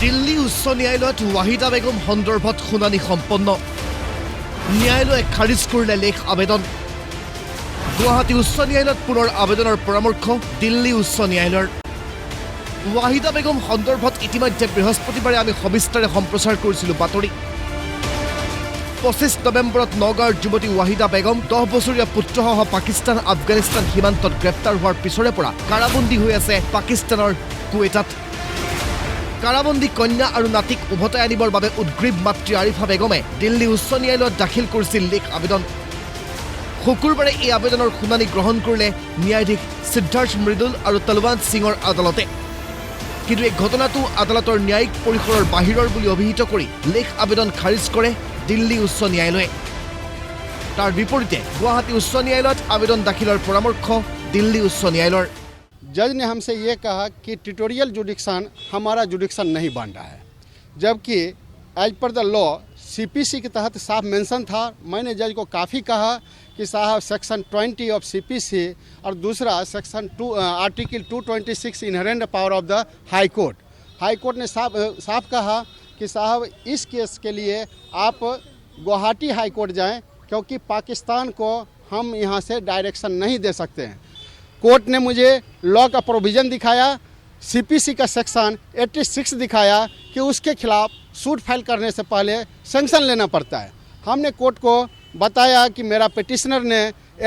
দিল্লী উচ্চ ন্যায়ালয়ত ৱাহিদা বেগম সন্দৰ্ভত শুনানি সম্পন্ন ন্যায়ালয়ে খাৰিজ কৰিলে লেখ আবেদন গুৱাহাটী উচ্চ ন্যায়ালয়ত পুনৰ আবেদনৰ পৰামৰ্শ দিল্লী উচ্চ ন্যায়ালয়ৰ ৱাহিদা বেগম সন্দৰ্ভত ইতিমধ্যে বৃহস্পতিবাৰে আমি সবিস্তাৰে সম্প্ৰচাৰ কৰিছিলোঁ বাতৰি 25 নৱেম্বৰত নগাঁৱৰ যুৱতী ৱাহিদা বেগম 10 বছৰীয়া পুত্ৰসহ পাকিস্তান আফগানিস্তান সীমান্তত গ্ৰেপ্তাৰ হোৱাৰ পিছৰে পৰা কাৰাবন্দী হৈ আছে পাকিস্তানৰ কুৱেটাত কাৰাবন্দী কন্যা আৰু নাতিক উভতাই আনিবৰ বাবে উদ্গ্ৰীৱ মাতৃ আৰিফা বেগমে দিল্লী উচ্চ ন্যায়ালয়ত দাখিল কৰিছিল লেখ আবেদন শুকুৰবাৰে এই আবেদনৰ শুনানি গ্ৰহণ কৰিলে ন্যায়াধীশ সিদ্ধাৰ্থ মৃদুল আৰু তলৱন্ত সিঙৰ আদালতে কিন্তু এই ঘটনাটো আদালতৰ ন্যায়িক পৰিসৰৰ বাহিৰৰ বুলি অভিহিত কৰি লেখ আবেদন খাৰিজ কৰে দিল্লী উচ্চ ন্যায়ালয়ে তাৰ বিপৰীতে গুৱাহাটী উচ্চ न्यायालयत आवेदन दाखिলৰ পৰামৰ্শ दिल्ली उच्च न्यायालय जज ने हमसे ये कहा कि ट्यूटोरियल जुडिक्शन हमारा जुडिक्शन नहीं बन रहा है, जबकि as per the law CPC के तहत साफ मेंशन था। मैंने जज को काफ़ी कहा कि साहब सेक्शन 20 ऑफ सीपीसी और दूसरा section article 226 inherent power of the high court ने साफ कहा कि साहब इस केस के लिए आप गुवाहाटी हाई कोर्ट जाएं, क्योंकि पाकिस्तान को हम यहाँ से डायरेक्शन नहीं दे सकते हैं। कोर्ट ने मुझे लॉ का प्रोविज़न दिखाया, सीपीसी का सेक्शन 86 दिखाया कि उसके खिलाफ सूट फाइल करने से पहले सैंक्शन लेना पड़ता है। हमने कोर्ट को बताया कि मेरा पिटिशनर ने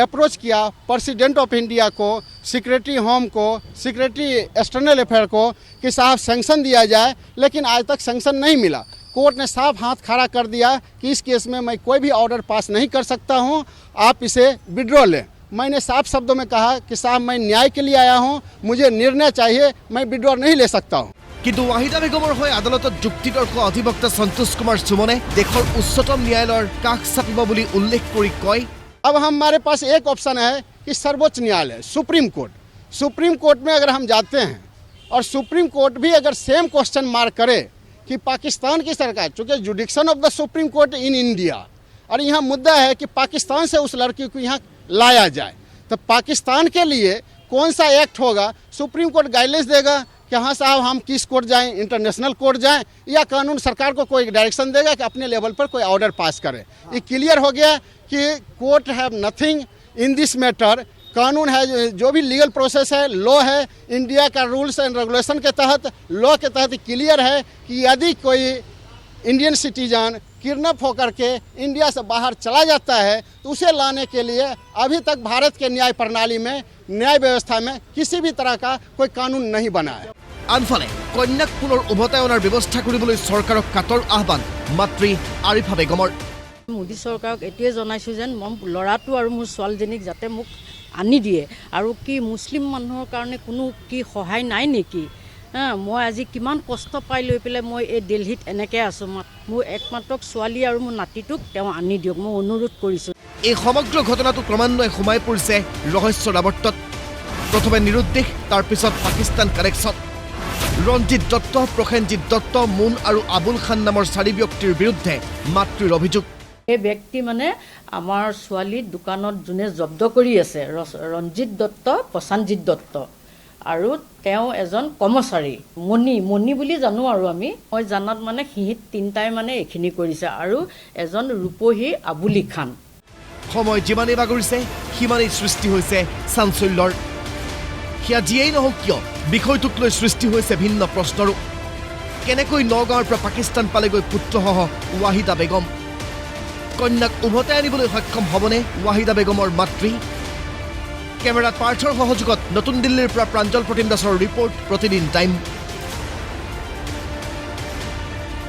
अप्रोच किया प्रेसिडेंट ऑफ इंडिया को, सेक्रेटरी होम को, सेक्रेटरी एक्सटर्नल अफेयर को कि साहब सैंक्शन दिया जाए, लेकिन आज तक सैंक्शन नहीं मिला। कोर्ट ने साफ हाथ खड़ा कर दिया कि इस केस में मैं कोई भी ऑर्डर पास नहीं कर सकता हूं, आप इसे विड्रॉ लें। मैंने साफ शब्दों में कहा कि साहब मैं न्याय के लिए आया हूं, मुझे निर्णय चाहिए, मैं विड्रॉ नहीं ले सकता हूं। কিন্তু ৱাহিদা বেগমৰ হৈ আদালতত যুক্তিতৰ্ক অধিবক্তা সন্তোষ কুমাৰ সুমনে দেশৰ উচ্চতম ন্যায়ালয়ৰ কাষ চাপিব বুলি উল্লেখ কৰি কয় अब हमारे पास एक ऑप्शन है कि सर्वोच्च न्यायालय सुप्रीम कोर्ट में अगर हम जाते हैं और सुप्रीम कोर्ट भी अगर सेम क्वेश्चन मार्क करे कि पाकिस्तान की सरकार, चूँकि जुडिक्शन of the supreme court in India, और यहाँ मुद्दा है कि पाकिस्तान से उस लड़की को यहाँ लाया जाए, तो पाकिस्तान के लिए कौन सा एक्ट होगा? सुप्रीम कोर्ट गाइडलाइंस देगा कि हाँ साहब हम किस कोर्ट जाएं, इंटरनेशनल कोर्ट जाएं, या कानून सरकार को कोई डायरेक्शन देगा कि अपने लेवल पर कोई ऑर्डर पास करे। ये क्लियर हो गया कि court have nothing in this matter. कानून है, जो भी लीगल प्रोसेस है, लॉ है, इंडिया का रूल्स एंड रेगुलेशन के तहत, लॉ के तहत क्लियर है कि यदि कोई इंडियन सिटीजन किडनैप होकर के इंडिया से बाहर चला जाता है तो उसे लाने के लिए अभी तक भारत के न्याय प्रणाली में, न्याय व्यवस्था में किसी भी तरह का कोई कानून नहीं बना है। আনফালে কন্যাক পুনৰ উভতাই অনাৰ ব্যৱস্থা কৰিবলৈ চৰকাৰক কাটৰ আহ্বান মাতৃ আৰিফা বেগমৰ মোদী চৰকাৰক এটোৱে জনাইছো যেন ল'ৰাটো আৰু মোৰ ছোৱালীজনীক যাতে মোক আনি দিয়ে, আৰু কি মুছলিম মানুহৰ কাৰণে কোনো কি সহায় নাই নেকি? মই আজি কিমান কষ্ট পাই লৈ পেলাই মই এই দিল্লীত এনেকৈ আছোঁ, মোৰ একমাত্ৰ ছোৱালী আৰু মোৰ নাতিটোক তেওঁ আনি দিয়ক, মই অনুৰোধ কৰিছোঁ। এই সমগ্ৰ ঘটনাটো ক্ৰমান্বয়ে সোমাই পৰিছে ৰহস্যৰ আৱৰ্তত। প্ৰথমে নিৰুদ্দেশ, তাৰপিছত পাকিস্তান কানেকশ্যন। ৰঞ্জিত দত্ত, প্ৰসেনজিৎ দত্ত, মুন আৰু আবুল খান নামৰ 4 ব্যক্তিৰ বিৰুদ্ধে মাতৃৰ অভিযোগ। এই ব্যক্তি মানে আমাৰ ছোৱালীৰ দোকানত যোনে জব্দ কৰি আছে, ৰঞ্জিত দত্ত, প্ৰসেনজিৎ দত্ত, আৰু তেওঁ এজন কৰ্মচাৰী মণি বুলি জানো, আৰু মই জানাত মানে সিহঁত তিনিটাই মানে এইখিনি কৰিছে, আৰু এজন ৰূপহী আবুলি খান। সময় যিমানেই বাগৰিছে সিমানেই সৃষ্টি হৈছে চাঞ্চল্যৰ। সেয়া যিয়েই নহওক কিয় বিষয়টোক লৈ সৃষ্টি হৈছে ভিন্ন প্ৰশ্নৰো। কেনেকৈ নগাঁৱৰ পৰা পাকিস্তান পালেগৈ পুত্ৰসহ ৱাহিদা বেগম? কন্যাক উভতাই আনিবলৈ সক্ষম হ'বনে ৱাহিদা বেগমৰ মাতৃ? কেমেৰাত পাৰ্থৰ সহযোগত নতুন দিল্লীৰ পৰা প্ৰাঞ্জল প্ৰতিম দাসৰ ৰিপৰ্ট, প্ৰতিদিন টাইম।